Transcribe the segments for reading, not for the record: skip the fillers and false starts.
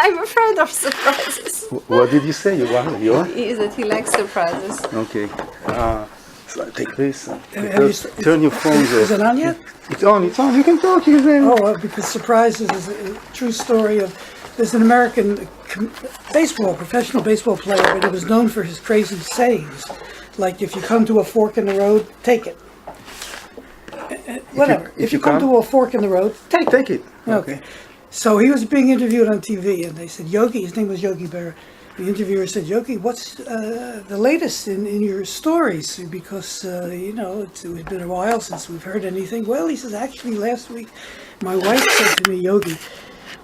I'm afraid of surprises. What did you say? You are? That he likes surprises. Okay. So take this. Turn your phones off. Is it on yet? It's on. It's on. You can talk. You can. Because surprises is a true story of. There's an American professional baseball player, but he was known for his crazy sayings, like if you come to a fork in the road, take it. Whatever. If you come to a fork in the road, take it. Okay. So he was being interviewed on TV, and they said, Yogi, his name was Yogi Berra. The interviewer said, Yogi, what's the latest in your stories? Because, it's been a while since we've heard anything. Well, he says, actually, last week, my wife said to me, Yogi,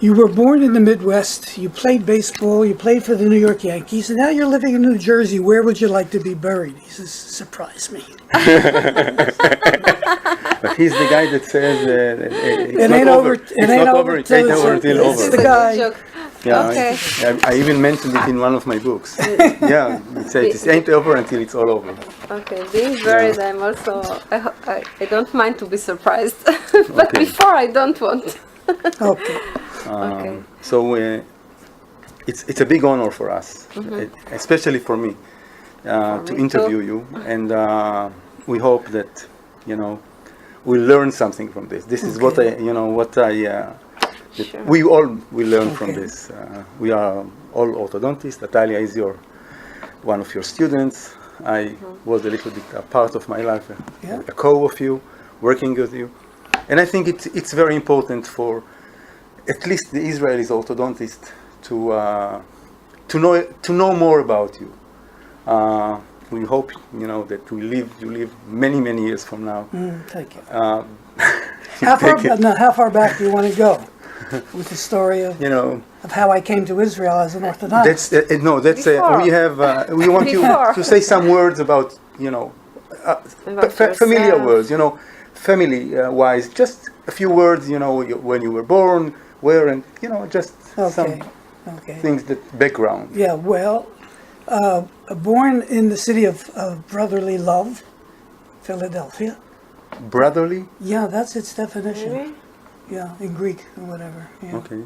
you were born in the Midwest, you played baseball, you played for the New York Yankees, and now you're living in New Jersey. Where would you like to be buried? He says, surprise me. But he's the guy that says it ain't over. It ain't over until over. It's the guy. Yeah, okay. I even mentioned it in one of my books. Yeah, it says it ain't over until it's all over. Okay, being buried, I'm also, I don't mind to be surprised, but before I don't want. Okay. So it's a big honor for us, especially for me, to interview you, and we hope that we'll learn something from this. This is what we all will learn from this. We are all orthodontists. Atalia is one of your students. I was a little bit a part of my life, a co of you, working with you, and I think it's very important for at least the Israeli orthodontist to know more about you. We hope that you live many years from now. Thank you. How far back do you want to go with the story of how I came to Israel as an orthodontist? We want you to say some words about familiar words. Family wise, just a few words. When you were born, where, and just some things that background. Yeah, well, born in the city of brotherly love, Philadelphia. Brotherly? Yeah, that's its definition. Really? Yeah, in Greek or whatever. Yeah. Okay.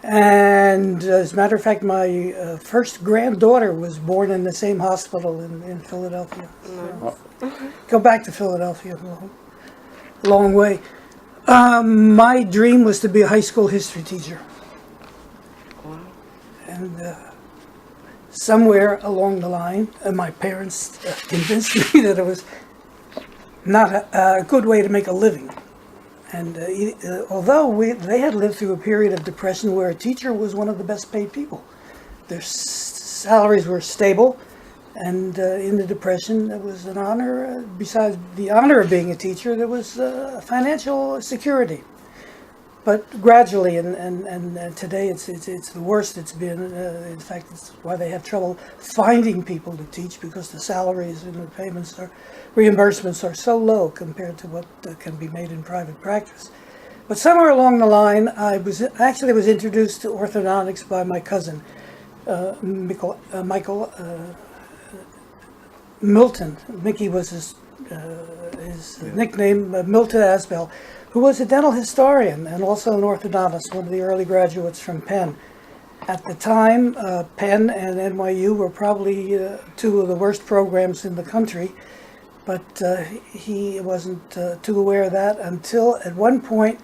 And as a matter of fact, my first granddaughter was born in the same hospital in Philadelphia. So, go back to Philadelphia, a long way. My dream was to be a high school history teacher. And somewhere along the line, my parents convinced me that it was not a good way to make a living. And although they had lived through a period of depression where a teacher was one of the best paid people, their salaries were stable, and in the depression there was an honor, besides the honor of being a teacher, there was financial security. But gradually, and today it's the worst it's been. In fact, it's why they have trouble finding people to teach, because the salaries and the payments reimbursements are so low compared to what can be made in private practice. But somewhere along the line, I was introduced to orthodontics by my cousin, Michael Milton. Mickey was his nickname, Milton Asbell, who was a dental historian and also an orthodontist, one of the early graduates from Penn. At the time, Penn and NYU were probably two of the worst programs in the country, but he wasn't too aware of that until at one point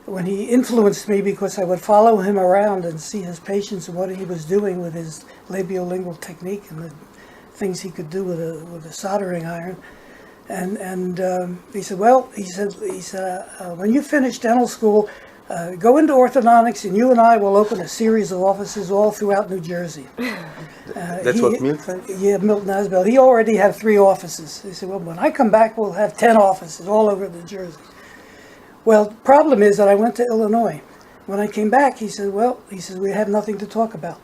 when he influenced me, because I would follow him around and see his patients and what he was doing with his labiolingual technique and the things he could do with a soldering iron. And he said, when you finish dental school, go into orthodontics, and you and I will open a series of offices all throughout New Jersey. That's what Milton said? Yeah, Milton Asbell. He already had 3 offices. He said, well, when I come back, we'll have 10 offices all over New Jersey. Well, the problem is that I went to Illinois. When I came back, he said, we have nothing to talk about,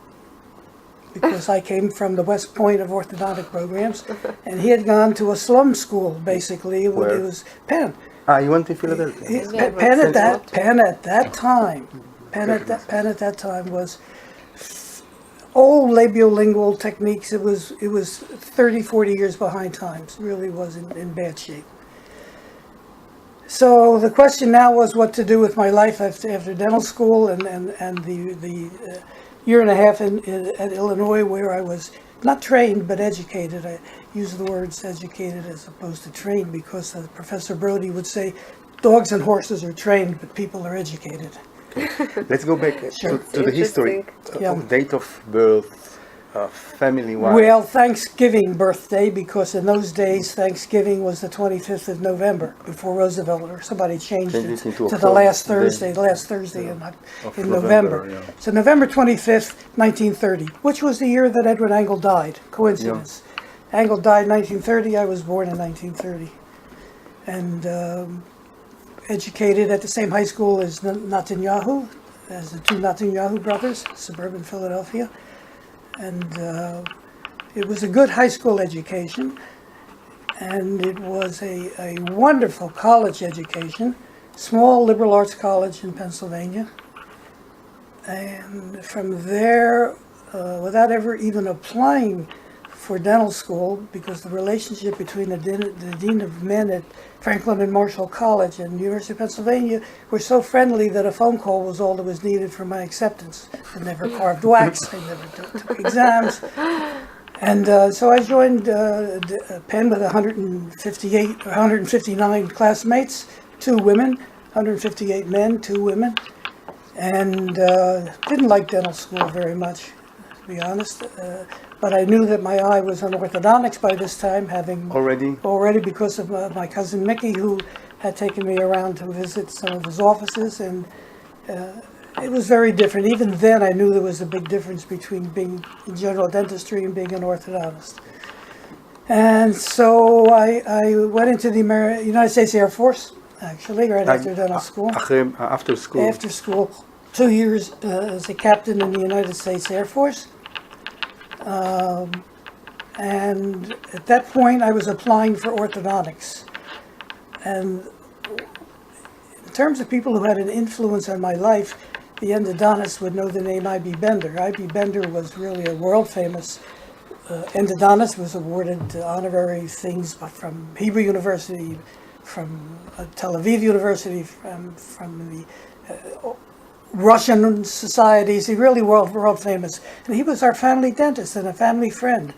because I came from the West Point of orthodontic programs, and he had gone to a slum school, basically. Where? It was Penn. You went to Philadelphia. Penn at that time was old labiolingual techniques. It was 30, 40 years behind times. Really was in bad shape. So the question now was what to do with my life after dental school and the year and a half at Illinois, where I was not trained but educated. I use the words educated as opposed to trained because Professor Brody would say dogs and horses are trained but people are educated. Let's go back to the history of date of birth, family-wise. Well, Thanksgiving birthday, because in those days Thanksgiving was the 25th of November before Roosevelt or somebody changed it to the last Thursday in November. Yeah. So November 25th, 1930, which was the year that Edward Angle died. Coincidence. Yeah. Angle died in 1930, I was born in 1930. And educated at the same high school as Netanyahu, as the two Netanyahu brothers, suburban Philadelphia. And it was a good high school education, and it was a wonderful college education, small liberal arts college in Pennsylvania. And from there, without ever even applying for dental school, because the relationship between the Dean of Men at Franklin and Marshall College and University of Pennsylvania were so friendly that a phone call was all that was needed for my acceptance. I never carved wax, I never took exams. And so I joined Penn with 159 classmates, 2 women, 158 men, 2 women, and didn't like dental school very much, to be honest. But I knew that my eye was on orthodontics by this time, having already because of my cousin Mickey, who had taken me around to visit some of his offices, and it was very different. Even then, I knew there was a big difference between being in general dentistry and being an orthodontist. And so I went into the United States Air Force, actually, right after dental school. After school? After school, 2 years as a captain in the United States Air Force. And at that point, I was applying for orthodontics. And in terms of people who had an influence on my life, the endodontists would know the name I.B. Bender. I.B. Bender was really a world-famous endodontist, was awarded honorary things from Hebrew University, from Tel Aviv University, from the Russian societies. He really world famous. And he was our family dentist and a family friend.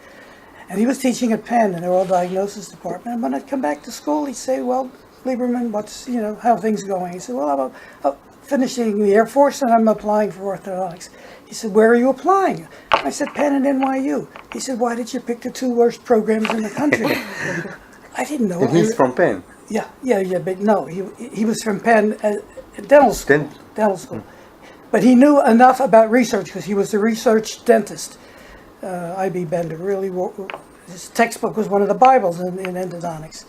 And he was teaching at Penn in the oral diagnosis department. And when I'd come back to school, he'd say, well, Lieberman, how are things going? He said, well, I'm finishing the Air Force and I'm applying for orthodontics. He said, where are you applying? I said, Penn and NYU. He said, why did you pick the 2 worst programs in the country? I didn't know. And he's from Penn? Yeah, but no, he was from Penn, dental school. Dental school. But he knew enough about research because he was a research dentist. I.B. Bender really, his textbook was one of the Bibles in endodontics.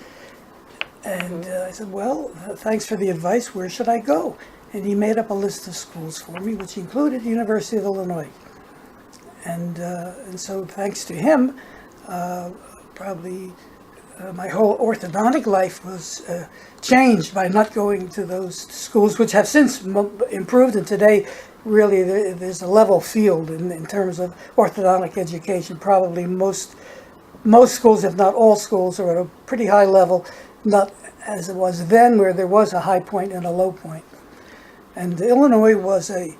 And I said, well, thanks for the advice. Where should I go? And he made up a list of schools for me, which included the University of Illinois. And so thanks to him, probably my whole orthodontic life was changed by not going to those schools, which have since improved. And today, really, there's a level field in terms of orthodontic education. Probably most schools, if not all schools, are at a pretty high level, not as it was then, where there was a high point and a low point. And Illinois was a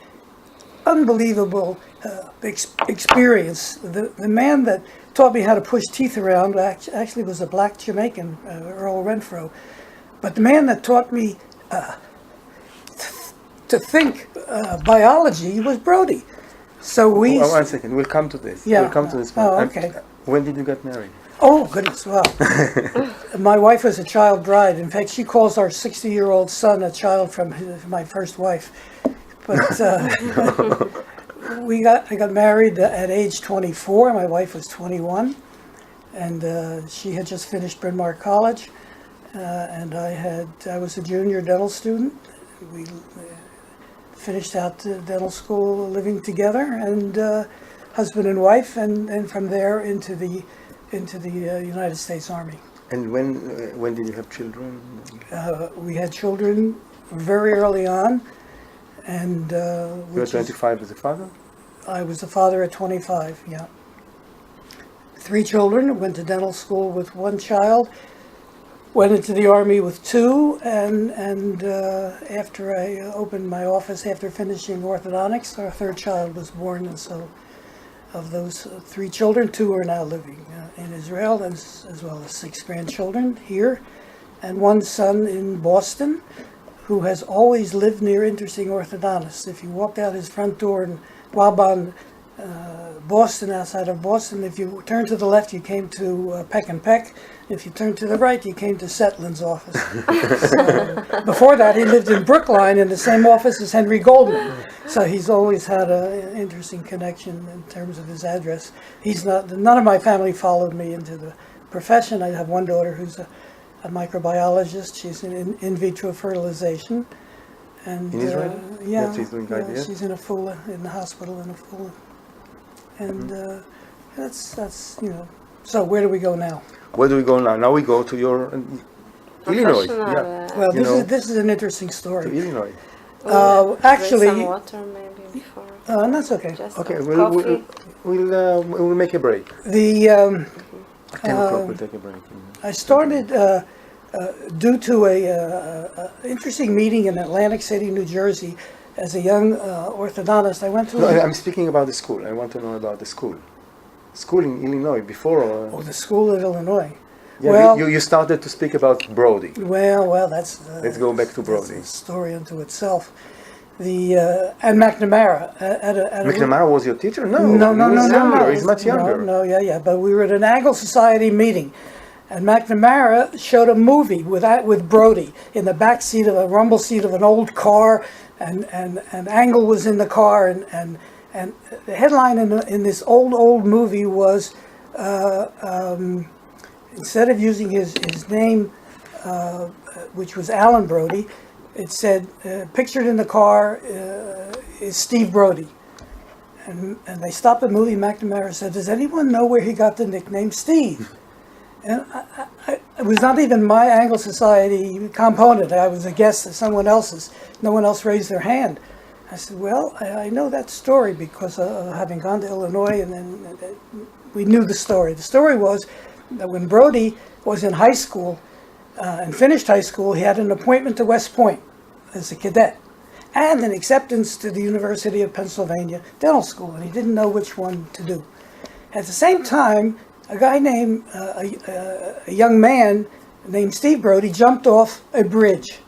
unbelievable experience. The man that taught me how to push teeth around actually was a black Jamaican, Earl Renfro. But the man that taught me to think biology was Brody. So we... one second, we'll come to this. Yeah. We'll come to this. Oh, okay. When did you get married? Oh, goodness, well. My wife was a child bride. In fact, she calls our 60-year-old son a child from my first wife. But I got married at age 24. My wife was 21. And she had just finished Bryn Mawr College. And I was a junior dental student. We finished out dental school living together, and husband and wife, and from there into the United States Army. And when did you have children? We had children very early on, and you were 25 as a father? I was a father at 25. Yeah. 3 children. Went to dental school with 1 child. went into the Army with 2, and after I opened my office after finishing orthodontics, our 3rd child was born, and so of those 3 children, 2 are now living in Israel, as well as 6 grandchildren here, and 1 son in Boston, who has always lived near interesting orthodontists. If you walked out his front door in Waban, Boston, outside of Boston, if you turned to the left, you came to Peck and Peck. If you turned to the right, you came to Setlin's office. So, before that, he lived in Brookline in the same office as Henry Goldman. So he's always had an interesting connection in terms of his address. None of my family followed me into the profession. I have one daughter who's a microbiologist. She's in vitro fertilization. And, in Israel? Yeah, she's doing IVF? She's in Afula, in the hospital in Afula. And that's So where do we go now? Where do we go now? Now we go to your Illinois. Professional, Well, this is an interesting To story. Illinois. Actually, some water maybe before. That's okay. Just Okay, coffee. we'll make a break. The 10 o'clock, we'll take a break. I started due to a interesting meeting in Atlantic City, New Jersey, as a young orthodontist. I went to. No, I'm speaking about the school. I want to know about the school. School in Illinois before. The school in Illinois. Yeah, Well, you started to speak about Brody. Well, that's. Let's go back to Brody. That's a story unto itself. And McNamara at McNamara was your teacher? No, No. He's much younger. No. But we were at an Angle Society meeting, and McNamara showed a movie with Brody in the back seat of a rumble seat of an old car, and Angle was in the car, and the headline in this old movie was instead of using his name, which was Alan Brody, it said, pictured in the car is Steve Brody. And they stopped the movie. McNamara said, does anyone know where he got the nickname Steve? And it was not even my Angle Society component. I was a guest of someone else's. No one else raised their hand. I said, well, I know that story because of having gone to Illinois, and then we knew the story. The story was that when Brody was in high school and finished high school, he had an appointment to West Point as a cadet and an acceptance to the University of Pennsylvania Dental School, and he didn't know which one to do. At the same time, a guy named, a young man named Steve Brody jumped off a bridge.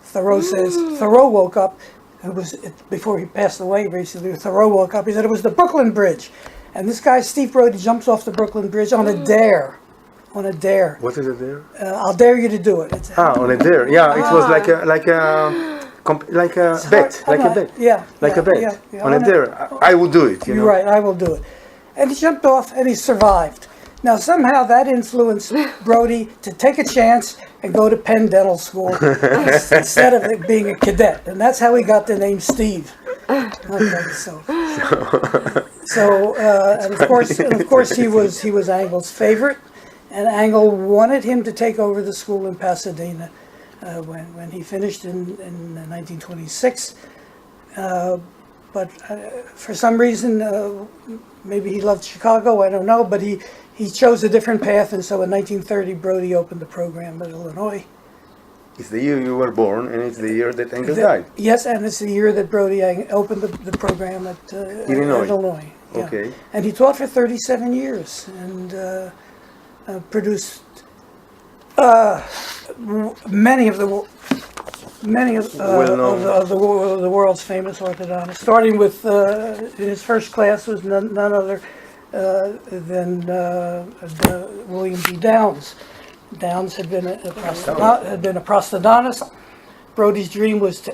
Thoreau says, Thoreau woke up, it was before he passed away basically, Thoreau woke up, he said it was the Brooklyn Bridge. And this guy, Steve Brody, jumps off the Brooklyn Bridge on a dare. On a dare. What is a dare? I'll dare you to do it. On a dare. Yeah, it was like a bet. Yeah. Like a bet. Yeah. On a dare. I will do it. You're right, I will do it. And he jumped off and he survived. Now, somehow that influenced Brody to take a chance and go to Penn Dental School instead of it being a cadet. And that's how he got the name Steve. Okay, and of course he was Angle's favorite, and Angle wanted him to take over the school in Pasadena when he finished in 1926. But for some reason, maybe he loved Chicago, I don't know, but he chose a different path, and so in 1930 Brody opened the program at Illinois. It's the year you were born, and it's the year that Angle died. Yes, and it's the year that Brody opened the program at Illinois. Yeah. Okay. And he taught for 37 years and produced many of the world's famous orthodontists. Starting with his first class was none other than William B. Downs. Downs had been a prosthodontist. Brody's dream was to